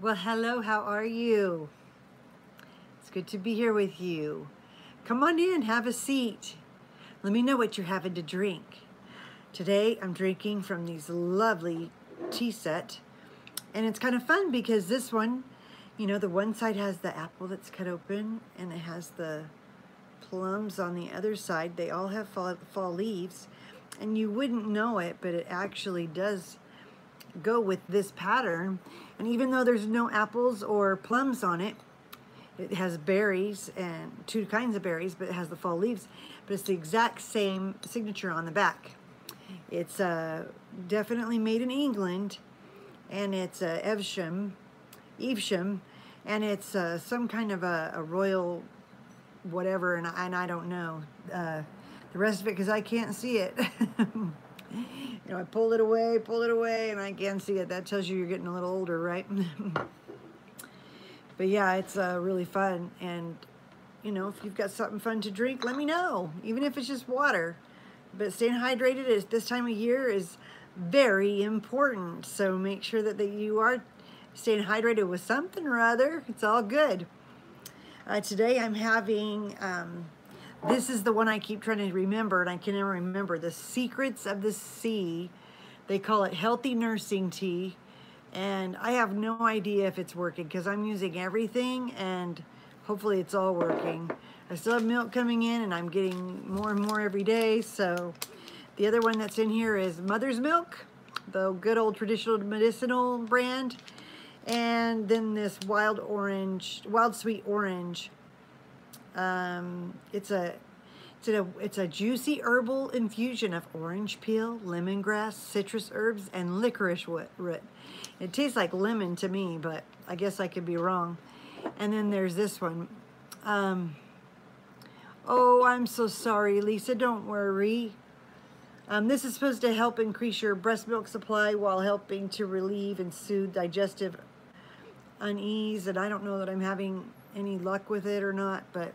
Well, hello, how are you? It's good to be here with you. Come on in, have a seat. Let me know what you're having to drink. Today, I'm drinking from these lovely tea set, and it's kind of fun because this one, the one side has the apple that's cut open, and it has the plums on the other side. They all have fall leaves, and you wouldn't know it, but it actually does go with this pattern. And even though there's no apples or plums on it, it has berries and two kinds of berries, but it has the fall leaves. But it's the exact same signature on the back. It's definitely made in England, and it's Evesham, and it's some kind of a royal whatever, and I don't know the rest of it because I can't see it. I pulled it away, and I can't see it. That tells you you're getting a little older, right? But yeah, it's really fun. And, if you've got something fun to drink, let me know, even if it's just water. But staying hydrated at this time of year is very important. So make sure that you are staying hydrated with something or other. It's all good. Today I'm having... this is the one I keep trying to remember, and I can never remember. The Secrets of the Sea. They call it Healthy Nursing Tea. And I have no idea if it's working because I'm using everything, and hopefully it's all working. I still have milk coming in, and I'm getting more and more every day. So the other one that's in here is Mother's Milk, the good old traditional medicinal brand. And then this Wild Sweet Orange. It's a juicy herbal infusion of orange peel, lemongrass, citrus herbs, and licorice root. It tastes like lemon to me, but I guess I could be wrong. And then there's this one. Oh, I'm so sorry, Lisa. Don't worry. This is supposed to help increase your breast milk supply while helping to relieve and soothe digestive unease. And I don't know that I'm having any luck with it or not, but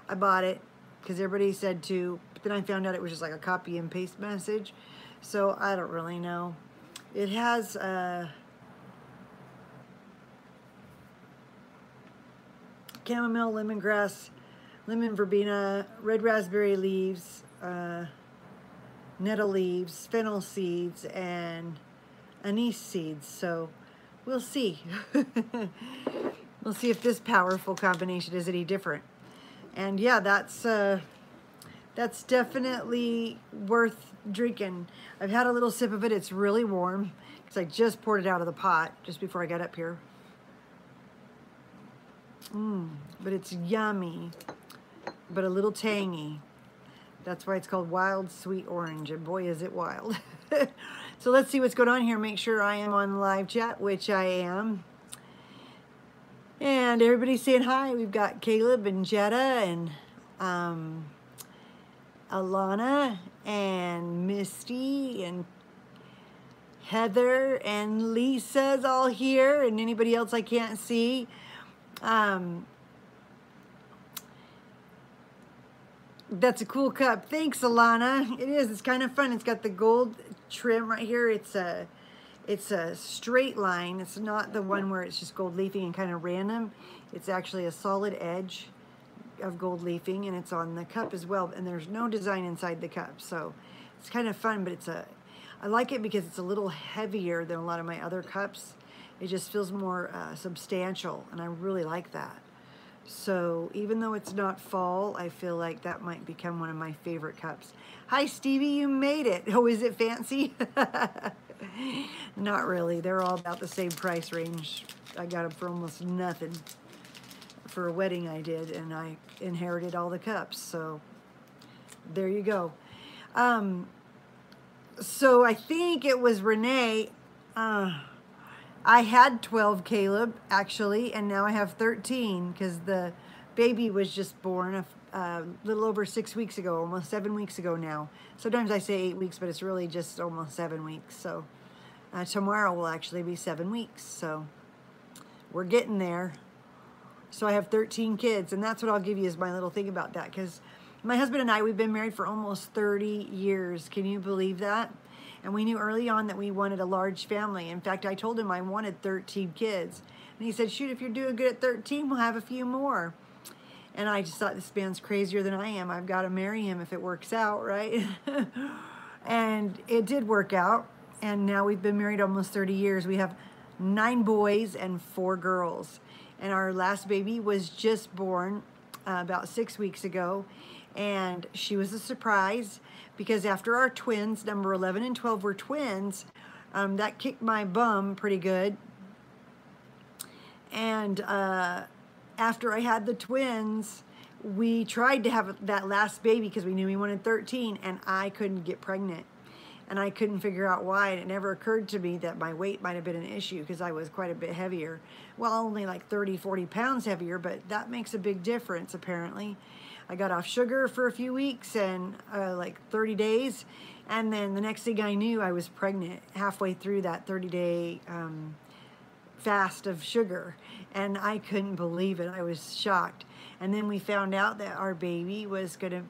I bought it because everybody said to, but then I found out it was just like a copy and paste message. So I don't really know. It has chamomile, lemongrass, lemon verbena, red raspberry leaves, nettle leaves, fennel seeds, and anise seeds. So we'll see. We'll see if this powerful combination is any different. And yeah, that's definitely worth drinking. I've had a little sip of it. It's really warm because I just poured it out of the pot just before I got up here. But it's yummy, but a little tangy. That's why it's called Wild Sweet Orange, and boy, is it wild. So let's see what's going on here. Make sure I am on live chat, which I am. And everybody's saying hi. We've got Caleb and Jetta and Alana and Misty and Heather and Lisa's all here, and anybody else I can't see. That's a cool cup. Thanks, Alana. It is. It's kind of fun. It's got the gold trim right here. It's a straight line. It's not the one where it's just gold leafing and kind of random. It's actually a solid edge of gold leafing, and it's on the cup as well. And there's no design inside the cup, so it's kind of fun. But I like it because it's a little heavier than a lot of my other cups. It just feels more substantial, and I really like that. So even though it's not fall, I feel like that might become one of my favorite cups. Hi, Stevie, you made it. Oh, is it fancy? Not really. They're all about the same price range. I got them for almost nothing for a wedding I did, and I inherited all the cups. So there you go. So I think it was Renee. I had 12 Caleb, actually, and now I have 13 because the baby was just born a little over 6 weeks ago, almost 7 weeks ago now. Sometimes I say 8 weeks, but it's really just almost 7 weeks. So tomorrow will actually be 7 weeks. So we're getting there. So I have 13 kids, and that's what I'll give you as my little thing about that, because my husband and I, we've been married for almost 30 years. Can you believe that? And we knew early on that we wanted a large family. In fact, I told him I wanted 13 kids. And he said, shoot, if you're doing good at 13, we'll have a few more. And I just thought, this man's crazier than I am. I've got to marry him if it works out, right? And it did work out. And now we've been married almost 30 years. We have 9 boys and 4 girls. And our last baby was just born about 6 weeks ago. And she was a surprise because after our twins, number 11 and 12 were twins, that kicked my bum pretty good. And after I had the twins, we tried to have that last baby because we knew we wanted 13, and I couldn't get pregnant. And I couldn't figure out why, and it never occurred to me that my weight might have been an issue because I was quite a bit heavier. Well, only like 30, 40 pounds heavier, but that makes a big difference, apparently. I got off sugar for a few weeks and like 30 days, and then the next thing I knew, I was pregnant halfway through that 30-day fast of sugar, and I couldn't believe it. I was shocked. And then we found out that our baby was going to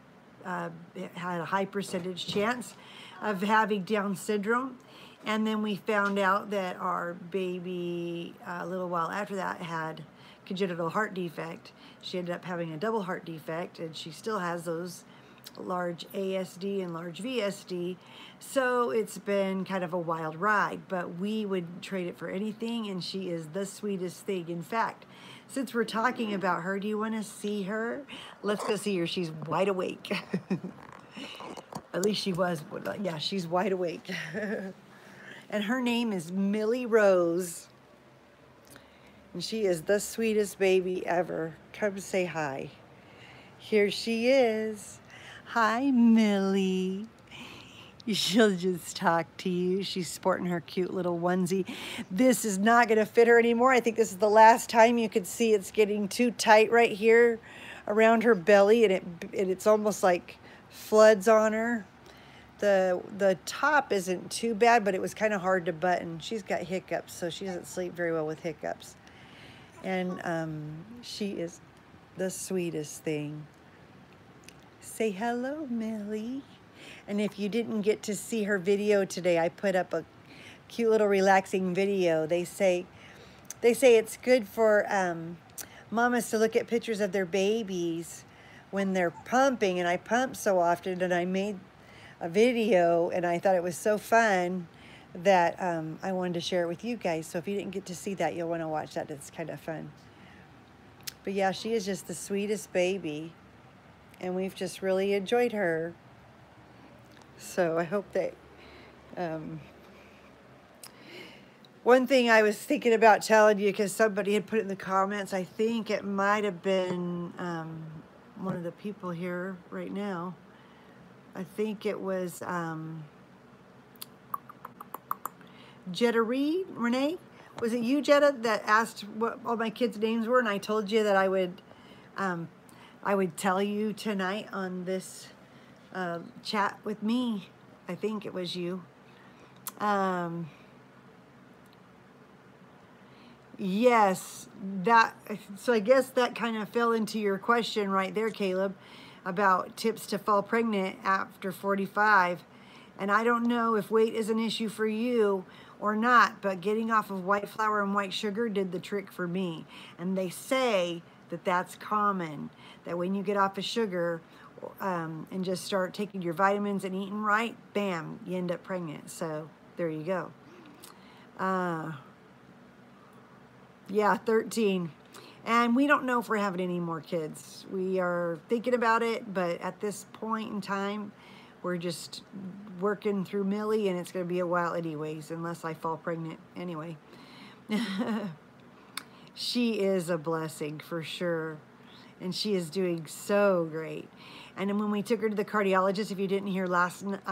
had a high percentage chance of having Down syndrome. And then we found out that our baby, a little while after that, had congenital heart defect. She ended up having a double heart defect, and she still has those large ASD and large VSD. So it's been kind of a wild ride, but we would trade it for anything, and she is the sweetest thing. In fact, since we're talking about her, do you want to see her? Let's go see her. She's wide awake. At least she was. Yeah, she's wide awake. And her name is Millie Rose. And she is the sweetest baby ever. Come say hi. Here she is. Hi, Millie. She'll just talk to you. She's sporting her cute little onesie. This is not going to fit her anymore. I think this is the last time. You could see it's getting too tight right here around her belly, and it's almost like floods on her. The top isn't too bad, but it was kind of hard to button. She's got hiccups, so she doesn't sleep very well with hiccups. And she is the sweetest thing. Say hello, Millie. And if you didn't get to see her video today, I put up a cute little relaxing video. They say it's good for mamas to look at pictures of their babies when they're pumping, and I pump so often, and I made a video, and I thought it was so fun that I wanted to share it with you guys. So if you didn't get to see that, you'll want to watch that. It's kind of fun. But yeah, she is just the sweetest baby, and we've just really enjoyed her. So I hope that one thing I was thinking about telling you, because somebody had put it in the comments, I think it might have been one of the people here right now. I think it was Jetta Reed, Renee. Was it you, Jetta, that asked what all my kids' names were? And I told you that I would tell you tonight on this chat with me. I think it was you. Yes, so I guess that kind of fell into your question right there, Caleb, about tips to fall pregnant after 45. And I don't know if weight is an issue for you or not, but getting off of white flour and white sugar did the trick for me. And they say that that's common, that when you get off of sugar and just start taking your vitamins and eating right, bam, you end up pregnant. So there you go. Yeah, 13. And we don't know if we're having any more kids. We are thinking about it, but at this point in time, we're just working through Millie, and it's going to be a while anyways, unless I fall pregnant anyway. She is a blessing for sure, and she is doing so great. And then when we took her to the cardiologist, if you didn't hear last maybe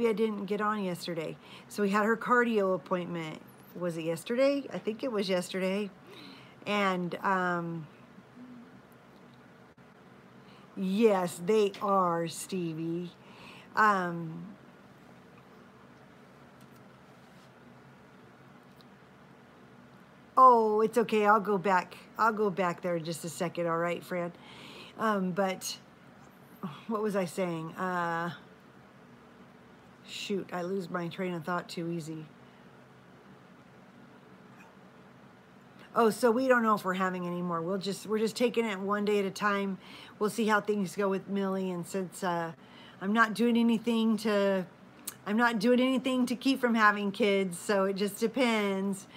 I didn't get on yesterday. So we had her cardio appointment. Was it yesterday? I think it was yesterday. And yes, they are, Stevie. Oh, it's okay. I'll go back. I'll go back there in just a second. All right, Fran. But what was I saying? shoot, I lose my train of thought too easy. Oh, so we don't know if we're having any more. We're just taking it one day at a time. We'll see how things go with Millie. And since I'm not doing anything to keep from having kids, so it just depends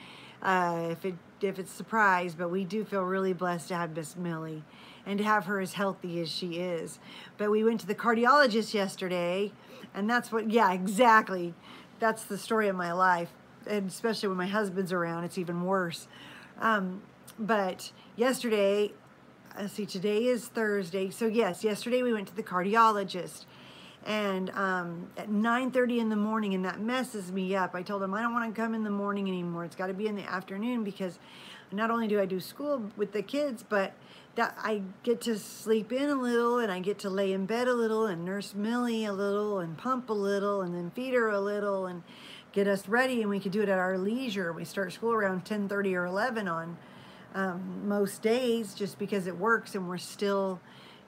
if it's a surprise. But we do feel really blessed to have Miss Millie and to have her as healthy as she is. But we went to the cardiologist yesterday, and that's what, yeah, exactly. That's the story of my life, and especially when my husband's around, it's even worse. But yesterday, let's see, today is Thursday. So yes, yesterday we went to the cardiologist, and at 9:30 in the morning, and that messes me up. I told him I don't want to come in the morning anymore. It's got to be in the afternoon, because not only do I do school with the kids, but that I get to sleep in a little, and I get to lay in bed a little and nurse Millie a little and pump a little and then feed her a little and get us ready, and we could do it at our leisure. We start school around 10:30 or 11 on most days, just because it works, and we're still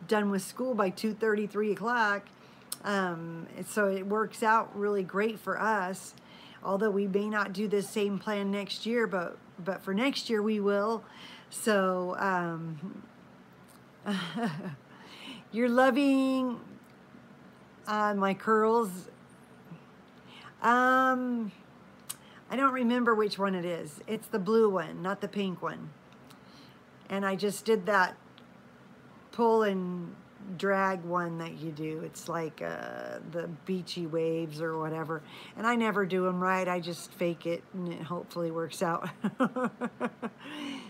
done with school by 2:30, 3 o'clock. So it works out really great for us, although we may not do this same plan next year, but for next year we will. So you're loving my curls. I don't remember which one it is. It's the blue one, not the pink one. And I just did that pull and drag one that you do. It's like the beachy waves or whatever. And I never do them right. I just fake it, and it hopefully works out.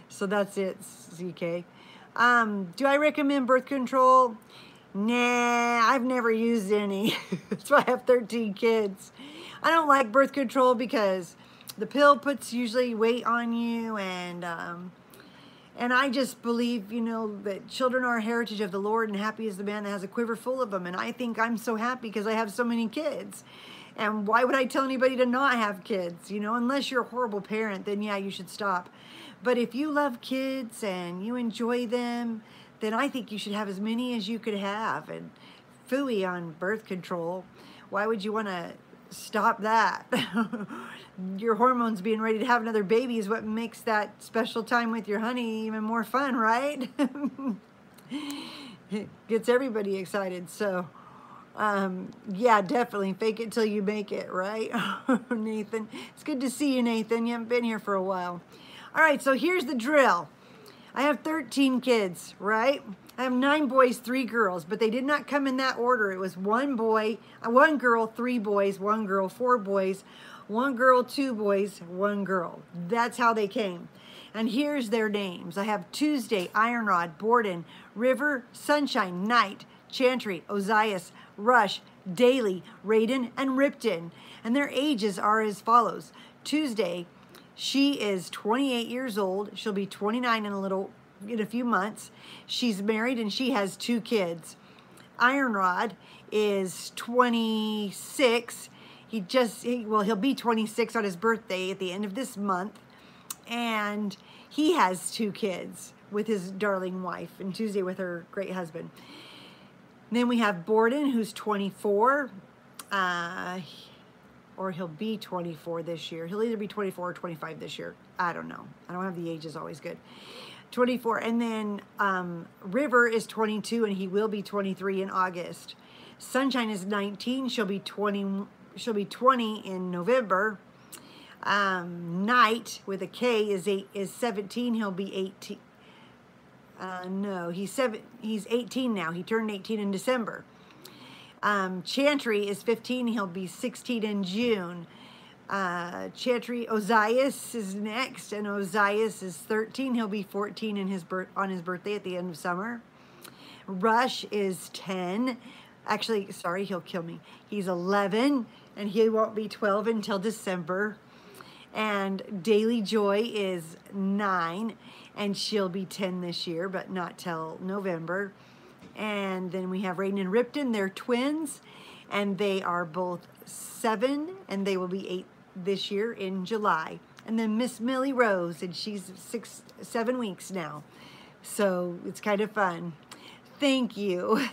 So that's it, CK. Do I recommend birth control? Nah, I've never used any. That's why I have 13 kids. I don't like birth control because the pill puts usually weight on you, and I just believe, you know, that children are a heritage of the Lord, and happy is the man that has a quiver full of them. And I think I'm so happy because I have so many kids. And why would I tell anybody to not have kids? You know, unless you're a horrible parent, then yeah, you should stop. But if you love kids and you enjoy them, then I think you should have as many as you could have. And phooey on birth control. Why would you want to stop that? Your hormones being ready to have another baby is what makes that special time with your honey even more fun, right? It gets everybody excited. So yeah, definitely fake it till you make it, right? Nathan, it's good to see you, Nathan. You haven't been here for a while. All right, so here's the drill. I have 13 kids, right? I have 9 boys, 3 girls, but they did not come in that order. It was 1 boy, 1 girl, 3 boys, 1 girl, 4 boys, 1 girl, 2 boys, 1 girl. That's how they came. And here's their names. I have Tuesday, Ironrod, Borden, River, Sunshine, Night, Chantry, Ozias, Rush, Daily, Raiden, and Ripton. And their ages are as follows. Tuesday, she is 28 years old. She'll be 29 in a few months. She's married and she has 2 kids. Ironrod is 26. He'll be 26 on his birthday at the end of this month. And he has 2 kids with his darling wife, and Tuesday with her great husband. Then we have Borden, who's 24. Or he'll be 24 this year. He'll either be 24 or 25 this year. I don't know. I don't have the ages always good. 24. And then River is 22, and he will be 23 in August. Sunshine is 19. She'll be 20 in November. Night with a K is 17. He'll be 18. No, he's 18 now. He turned 18 in December. Chantry is 15. He'll be 16 in June. Chantry, Ozias is next, and Ozias is 13. He'll be 14 on his birthday at the end of summer. Rush is 10. Actually, sorry, he'll kill me. He's 11, and he won't be 12 until December. And Daily Joy is 9, and she'll be 10 this year, but not till November. And then we have Raiden and Ripton. They're twins, and they are both 7, and they will be 8 this year in July. And then Miss Millie Rose, and she's 7 weeks now. So it's kind of fun. Thank you.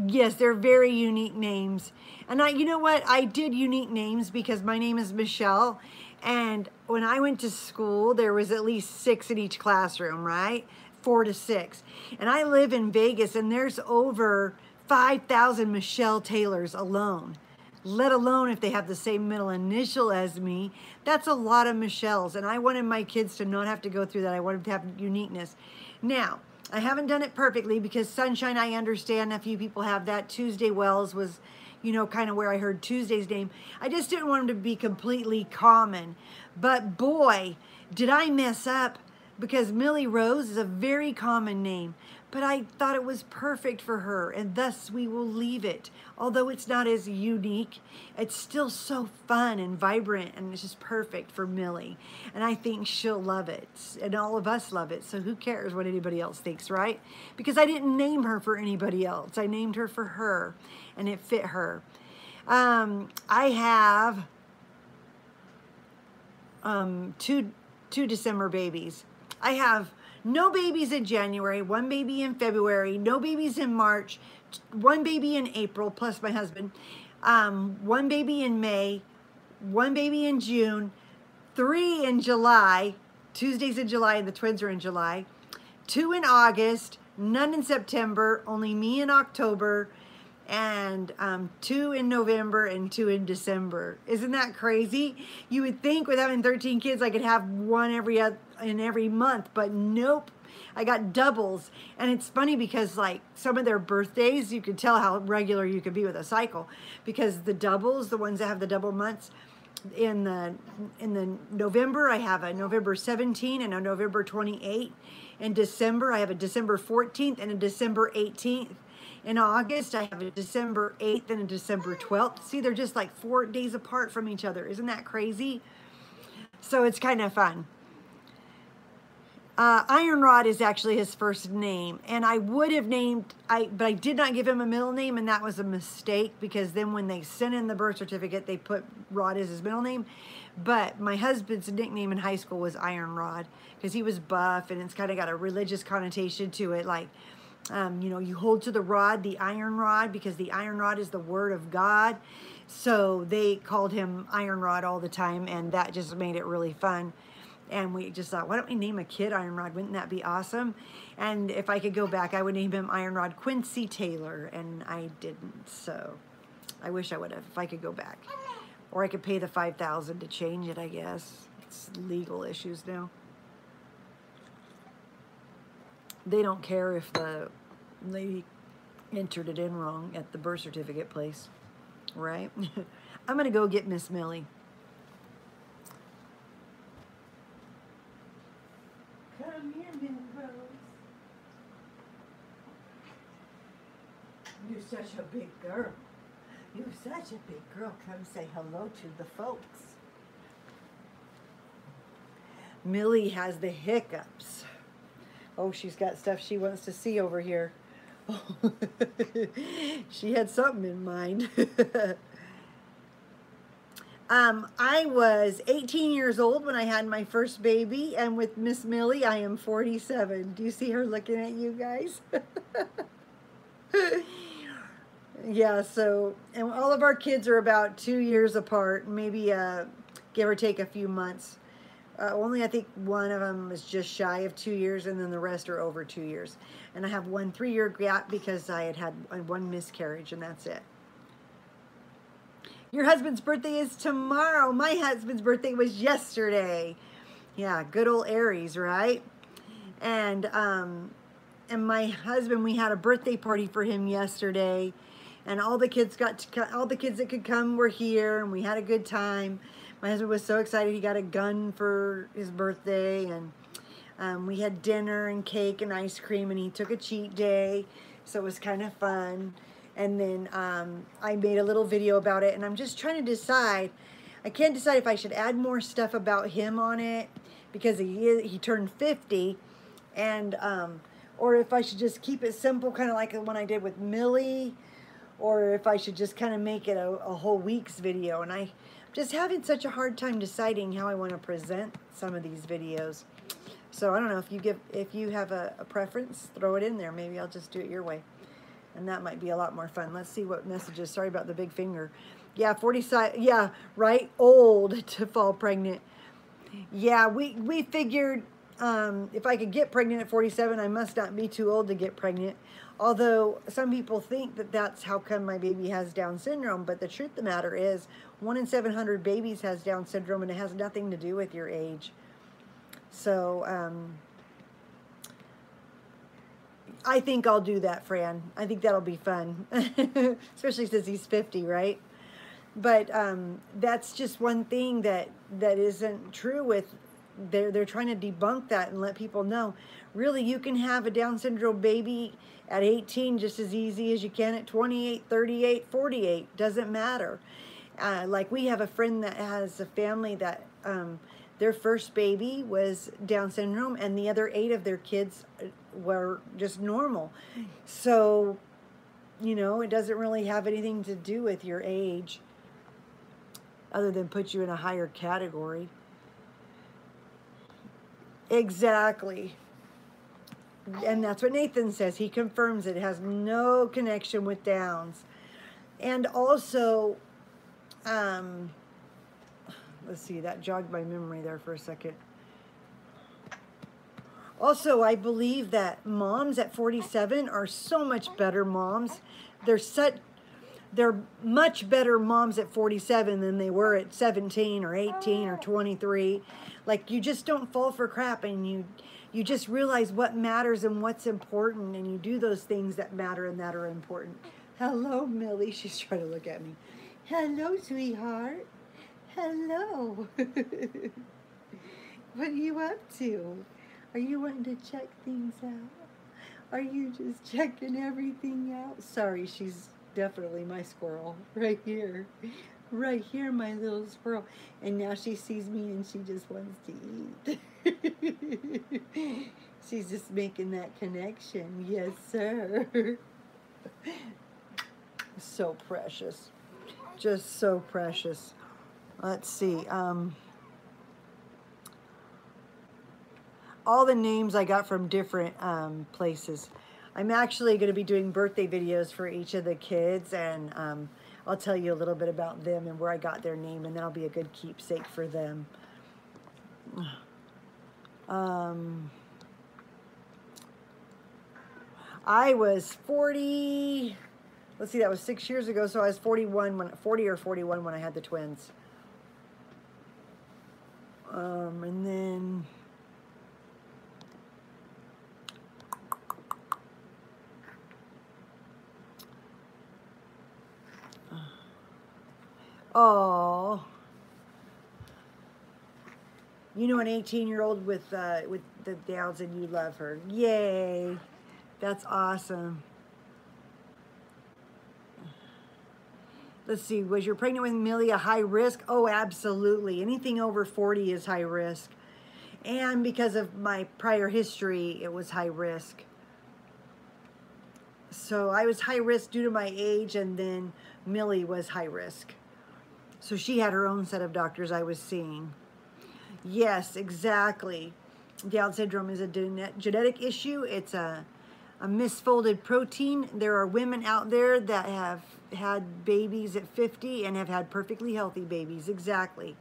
Yes, they're very unique names. And you know what? I did unique names because my name is Michelle. And when I went to school, there was at least 6 in each classroom, right? 4 to 6. And I live in Vegas, and there's over 5,000 Michelle Taylors alone. Let alone if they have the same middle initial as me. That's a lot of Michelles. And I wanted my kids to not have to go through that. I wanted to have uniqueness. Now, I haven't done it perfectly because Sunshine, I understand a few people have that. Tuesday Wells was, you know, kind of where I heard Tuesday's name. I just didn't want him to be completely common. But boy, did I mess up, because Millie Rose is a very common name. But I thought it was perfect for her, and thus we will leave it. Although it's not as unique, it's still so fun and vibrant, and it's just perfect for Millie. And I think she'll love it, and all of us love it, so who cares what anybody else thinks, right? Because I didn't name her for anybody else. I named her for her, and it fit her. I have two December babies. I have no babies in January, 1 baby in February, no babies in March, 1 baby in April, plus my husband, 1 baby in May, 1 baby in June, 3 in July, Tuesdays in July, and the twins are in July, 2 in August, none in September, only me in October, and 2 in November and 2 in December. Isn't that crazy? You would think with having 13 kids I could have one in every month, but nope. I got doubles. And it's funny because like some of their birthdays, you could tell how regular you could be with a cycle, because the doubles, the ones that have the double months, in the November, I have a November 17 and a November 28. In December, I have a December 14th and a December 18th. In August, I have a December 8th and a December 12th. See, they're just like 4 days apart from each other. Isn't that crazy? So it's kind of fun. Iron Rod is actually his first name. And I would have named, but I did not give him a middle name, and that was a mistake, because then when they sent in the birth certificate, they put Rod as his middle name. But my husband's nickname in high school was Iron Rod, because he was buff, and it's kind of got a religious connotation to it, like, you know, you hold to the rod, the iron rod, because the iron rod is the word of God. So they called him Iron Rod all the time, and that just made it really fun. And we just thought, why don't we name a kid Iron Rod? Wouldn't that be awesome? And if I could go back, I would name him Iron Rod Quincy Taylor, and I didn't. So I wish I would have, if I could go back. Or I could pay the $5,000 to change it, I guess. It's legal issues now. They don't care if the lady entered it in wrong at the birth certificate place, right? I'm going to go get Miss Millie. Come here, Millie Rose. You're such a big girl. You're such a big girl. Come say hello to the folks. Millie has the hiccups. Oh, she's got stuff she wants to see over here. Oh, she had something in mind. I was 18 years old when I had my first baby, and with Miss Millie, I am 47. Do you see her looking at you guys? Yeah, so, and all of our kids are about 2 years apart, maybe give or take a few months. Only I think one of them is just shy of 2 years, and then the rest are over 2 years. And I have 1 3-year gap because I had 1 miscarriage, and that's it. Your husband's birthday is tomorrow. My husband's birthday was yesterday. Yeah, good old Aries, right? And my husband, we had a birthday party for him yesterday, and all the kids all the kids that could come were here, and we had a good time. My husband was so excited he got a gun for his birthday, and we had dinner and cake and ice cream, and he took a cheat day, so it was kind of fun. And then I made a little video about it, and I'm just trying to decide. I can't decide if I should add more stuff about him on it, because he turned 50, and or if I should just keep it simple, kind of like the one I did with Millie, or if I should just kind of make it a whole week's video. And I'm just having such a hard time deciding how I want to present some of these videos. So I don't know, if you have a preference, throw it in there. Maybe I'll just do it your way. And that might be a lot more fun. Let's see what messages. Sorry about the big finger. Yeah, 45. Yeah, right. Old to fall pregnant. Yeah, we figured if I could get pregnant at 47, I must not be too old to get pregnant. Although some people think that that's how come my baby has Down syndrome. But the truth of the matter is 1 in 700 babies has Down syndrome, and it has nothing to do with your age. So I think I'll do that, Fran. I think that'll be fun, especially since he's 50, right? But that's just one thing that isn't true with, they're trying to debunk that and let people know, really, you can have a Down syndrome baby at 18 just as easy as you can at 28, 38, 48. Doesn't matter. Like we have a friend that has a family that their first baby was Down syndrome, and the other 8 of their kids were just normal. So, you know, it doesn't really have anything to do with your age, other than put you in a higher category. Exactly. And that's what Nathan says. He confirms it has no connection with Downs. And also, let's see, that jogged my memory there for a second. Also, I believe that moms at 47 are so much better moms. They're much better moms at 47 than they were at 17 or 18 or 23. Like, you just don't fall for crap, and you just realize what matters and what's important, and you do those things that matter and that are important. Hello, Millie. She's trying to look at me. Hello, sweetheart. Hello. What are you up to? Are you wanting to check things out? Are you just checking everything out? Sorry, she's definitely my squirrel. Right here. Right here, my little squirrel. And now she sees me and she just wants to eat. She's just making that connection. Yes, sir. So precious. Just so precious. Let's see. All the names I got from different places. I'm actually going to be doing birthday videos for each of the kids, and I'll tell you a little bit about them and where I got their name, and that'll be a good keepsake for them. I was 40, let's see, that was 6 years ago, so I was 40 or 41 when I had the twins. And then oh, you know an 18-year-old with the Downs, and you love her. Yay, that's awesome. Let's see, was your pregnant with Millie a high risk? Oh, absolutely. Anything over 40 is high risk. And because of my prior history, it was high risk. So I was high risk due to my age, and then Millie was high risk. So she had her own set of doctors I was seeing. Yes, exactly. Down syndrome is a genetic issue. It's a misfolded protein. There are women out there that have had babies at 50 and have had perfectly healthy babies. Exactly.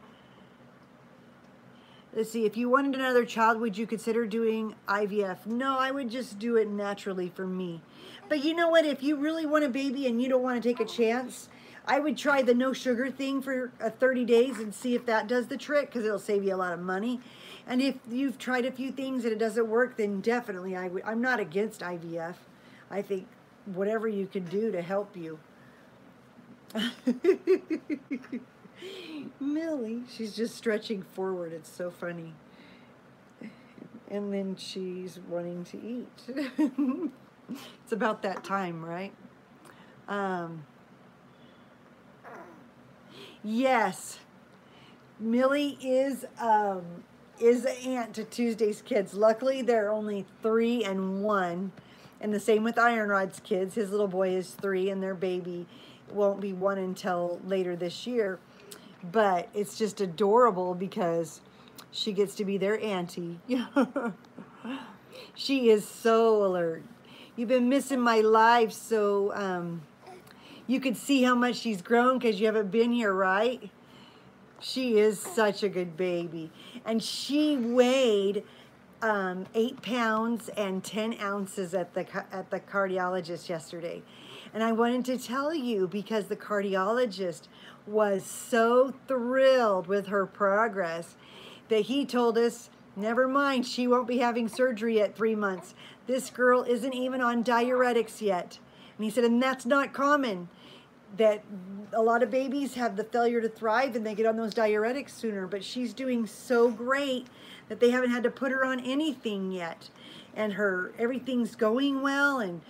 Let's see, if you wanted another child, would you consider doing IVF? No, I would just do it naturally for me. But you know what? If you really want a baby and you don't want to take a chance, I would try the no sugar thing for 30 days and see if that does the trick, because it'll save you a lot of money. And if you've tried a few things and it doesn't work, then definitely I'm not against IVF. I think whatever you can do to help you. Millie, she's just stretching forward. It's so funny. And then she's wanting to eat. It's about that time, right? Yes, Millie is an aunt to Tuesday's kids. Luckily, they're only 3 and 1. And the same with Iron Rod's kids. His little boy is 3, and their baby won't be 1 until later this year. But it's just adorable because she gets to be their auntie. She is so alert. You've been missing my live, so you could see how much she's grown because you haven't been here, right? She is such a good baby. And she weighed 8 pounds and 10 ounces at the cardiologist yesterday. And I wanted to tell you because the cardiologist was so thrilled with her progress that he told us, never mind, she won't be having surgery at 3 months. This girl isn't even on diuretics yet. And he said, and that's not common, that a lot of babies have the failure to thrive and they get on those diuretics sooner, but she's doing so great that they haven't had to put her on anything yet. And everything's going well, and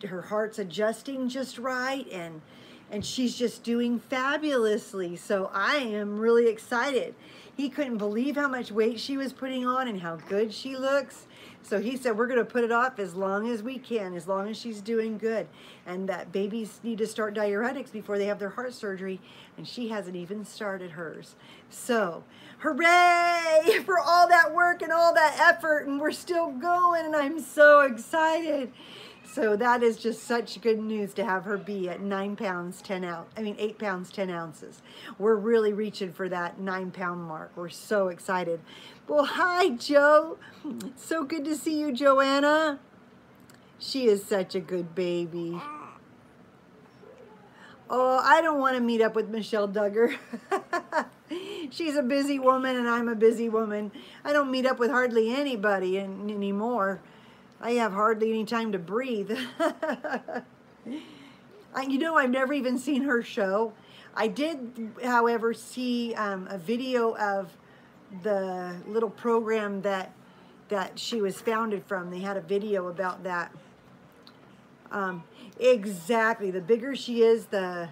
her heart's adjusting just right, and she's just doing fabulously. So I am really excited. He couldn't believe how much weight she was putting on and how good she looks. So he said, we're going to put it off as long as we can, as long as she's doing good. And that babies need to start diuretics before they have their heart surgery, and she hasn't even started hers. So, hooray for all that work and all that effort, and we're still going, and I'm so excited. So that is just such good news to have her be at 8 pounds, 10 ounces. We're really reaching for that 9-pound mark. We're so excited. Well, hi, Joe. So good to see you, Joanna. She is such a good baby. Oh, I don't want to meet up with Michelle Duggar. She's a busy woman, and I'm a busy woman. I don't meet up with hardly anybody anymore. I have hardly any time to breathe. You know, I've never even seen her show. I did, however, see a video of the little program that she was founded from. They had a video about that. Exactly. The bigger she is, the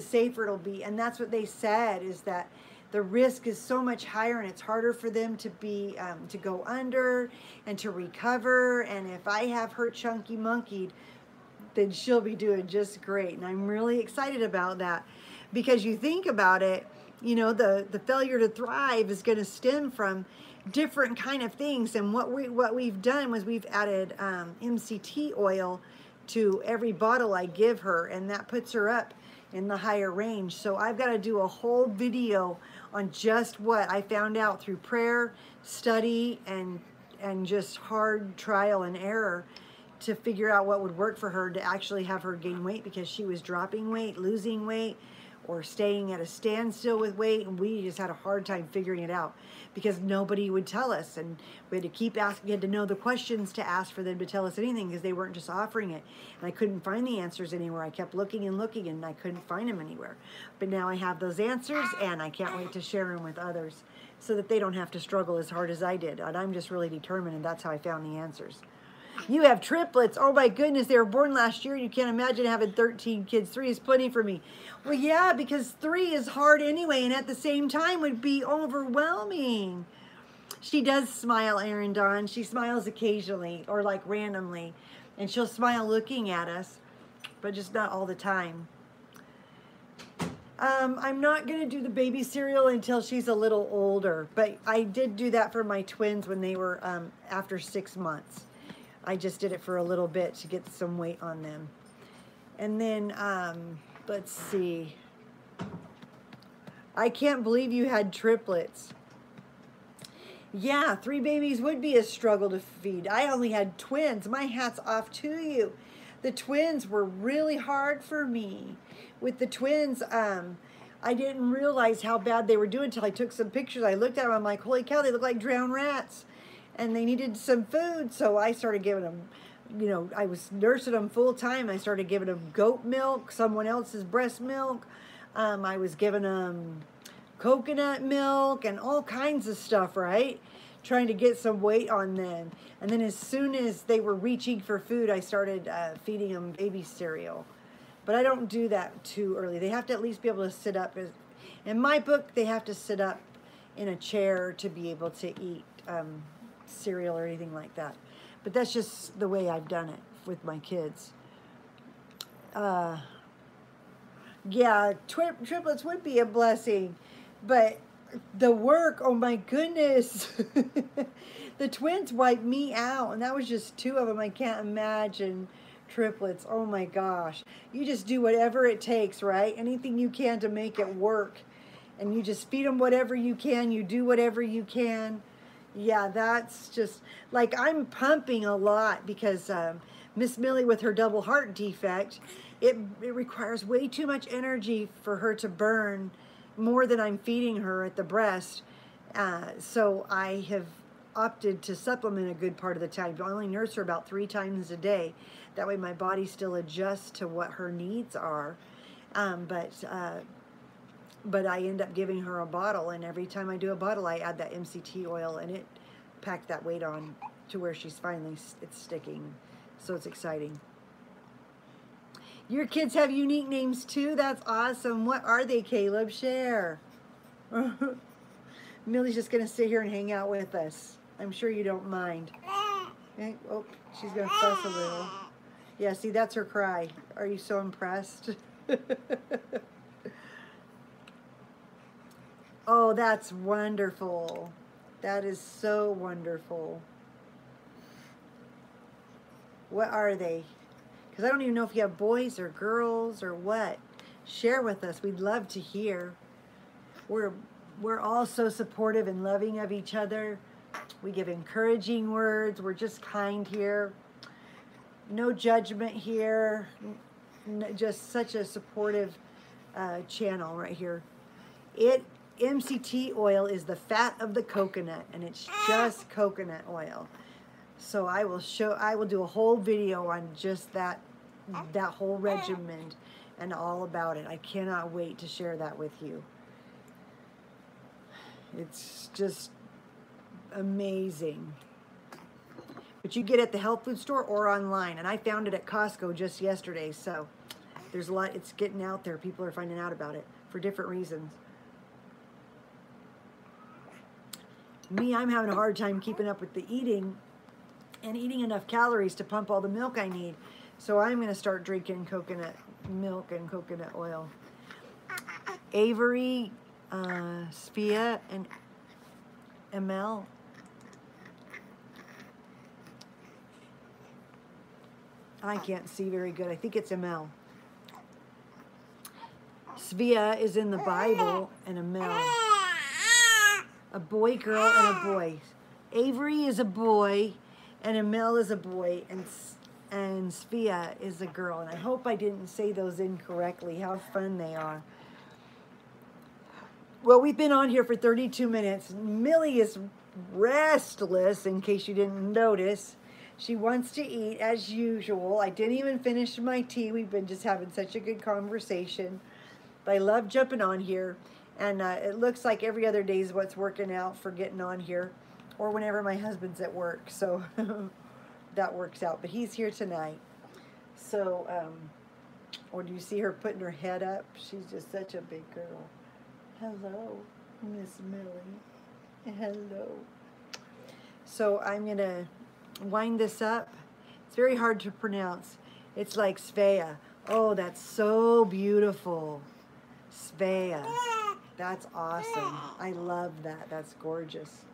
safer it'll be. And that's what they said, is that the risk is so much higher, and it's harder for them to be to go under and to recover. And if I have her chunky monkeyed, then she'll be doing just great. And I'm really excited about that, because you think about it, you know, the failure to thrive is going to stem from different kind of things. And what we've done was we've added MCT oil to every bottle I give her, and that puts her up in the higher range. So I've got to do a whole video on just what I found out through prayer, study, and just hard trial and error to figure out what would work for her to actually have her gain weight, because she was dropping weight, losing weight, or staying at a standstill with weight, and we just had a hard time figuring it out because nobody would tell us, and we had to keep asking, we had to know the questions to ask for them to tell us anything, because they weren't just offering it, and I couldn't find the answers anywhere. I kept looking and looking, and I couldn't find them anywhere. But now I have those answers, and I can't wait to share them with others so that they don't have to struggle as hard as I did. And I'm just really determined, and that's how I found the answers. You have triplets. Oh my goodness, they were born last year. You can't imagine having 13 kids. 3 is plenty for me. Well, yeah, because 3 is hard anyway, and at the same time would be overwhelming. She does smile, Erin Dawn. She smiles occasionally, or like randomly, and she'll smile looking at us, but just not all the time. I'm not going to do the baby cereal until she's a little older, but I did do that for my twins when they were after 6 months. I just did it for a little bit to get some weight on them. And then, let's see. I can't believe you had triplets. Yeah, 3 babies would be a struggle to feed. I only had twins. My hat's off to you. The twins were really hard for me. With the twins, I didn't realize how bad they were doing until I took some pictures. I looked at them, I'm like, holy cow, they look like drowned rats. And they needed some food, so I started giving them, you know, I was nursing them full time. I started giving them goat milk, someone else's breast milk. I was giving them coconut milk and all kinds of stuff, right? Trying to get some weight on them. And then as soon as they were reaching for food, I started feeding them baby cereal. But I don't do that too early. They have to at least be able to sit up. In my book, they have to sit up in a chair to be able to eat cereal or anything like that. But that's just the way I've done it with my kids. Yeah, triplets would be a blessing, but the work, oh my goodness. The twins wiped me out, and that was just 2 of them. I can't imagine triplets. Oh my gosh. You just do whatever it takes, right? Anything you can to make it work. And you just feed them whatever you can. You do whatever you can. Yeah, that's just, like, I'm pumping a lot because Miss Millie, with her double heart defect, it requires way too much energy for her to burn, more than I'm feeding her at the breast. So I have opted to supplement a good part of the time. I only nurse her about 3 times a day. That way my body still adjusts to what her needs are. But I end up giving her a bottle, and every time I do a bottle, I add that MCT oil, and it packed that weight on to where she's finally, it's sticking. So it's exciting. Your kids have unique names too? That's awesome. What are they, Caleb? Share. Millie's just going to sit here and hang out with us. I'm sure you don't mind. Okay. Oh, she's going to fuss a little. Yeah, see, that's her cry. Are you so impressed? Oh, that's wonderful. That is so wonderful. What are they? Because I don't even know if you have boys or girls or what. Share with us. We'd love to hear. We're all so supportive and loving of each other. We give encouraging words. We're just kind here. No judgment here. Just such a supportive channel right here. MCT oil is the fat of the coconut, and it's just coconut oil. So I will do a whole video on just that whole regimen and all about it. I cannot wait to share that with you. It's just amazing. But you get it at the health food store or online, and I found it at Costco just yesterday. So there's a lot. It's getting out there. People are finding out about it for different reasons. Me, I'm having a hard time keeping up with the eating and eating enough calories to pump all the milk I need. So I'm going to start drinking coconut milk and coconut oil. Avery, Spia, and ML. I can't see very good. I think it's ML. Svea is in the Bible, and ML. A boy, girl, and a boy. Avery is a boy, and Emil is a boy, and Svea is a girl. And I hope I didn't say those incorrectly. How fun they are. Well, we've been on here for 32 minutes. Millie is restless, in case you didn't notice. She wants to eat, as usual. I didn't even finish my tea. We've been just having such a good conversation. But I love jumping on here. And it looks like every other day is what's working out for getting on here. Or whenever my husband's at work. So that works out. But he's here tonight. So, or do you see her putting her head up? She's just such a big girl. Hello, Miss Millie. Hello. So I'm going to wind this up. It's very hard to pronounce. It's like Svea. Oh, that's so beautiful. Svea. That's awesome. I love that. That's gorgeous.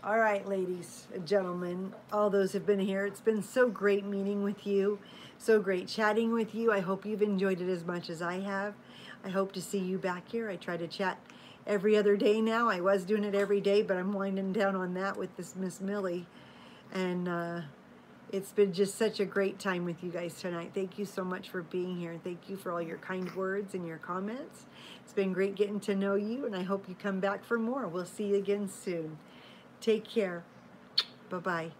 All right, ladies and gentlemen, all those who've been here, it's been so great meeting with you, so great chatting with you. I hope you've enjoyed it as much as I have. I hope to see you back here. I try to chat every other day now. I was doing it every day, but I'm winding down on that with this Miss Millie. And it's been just such a great time with you guys tonight. Thank you so much for being here. Thank you for all your kind words and your comments. It's been great getting to know you, and I hope you come back for more. We'll see you again soon. Take care. Bye-bye.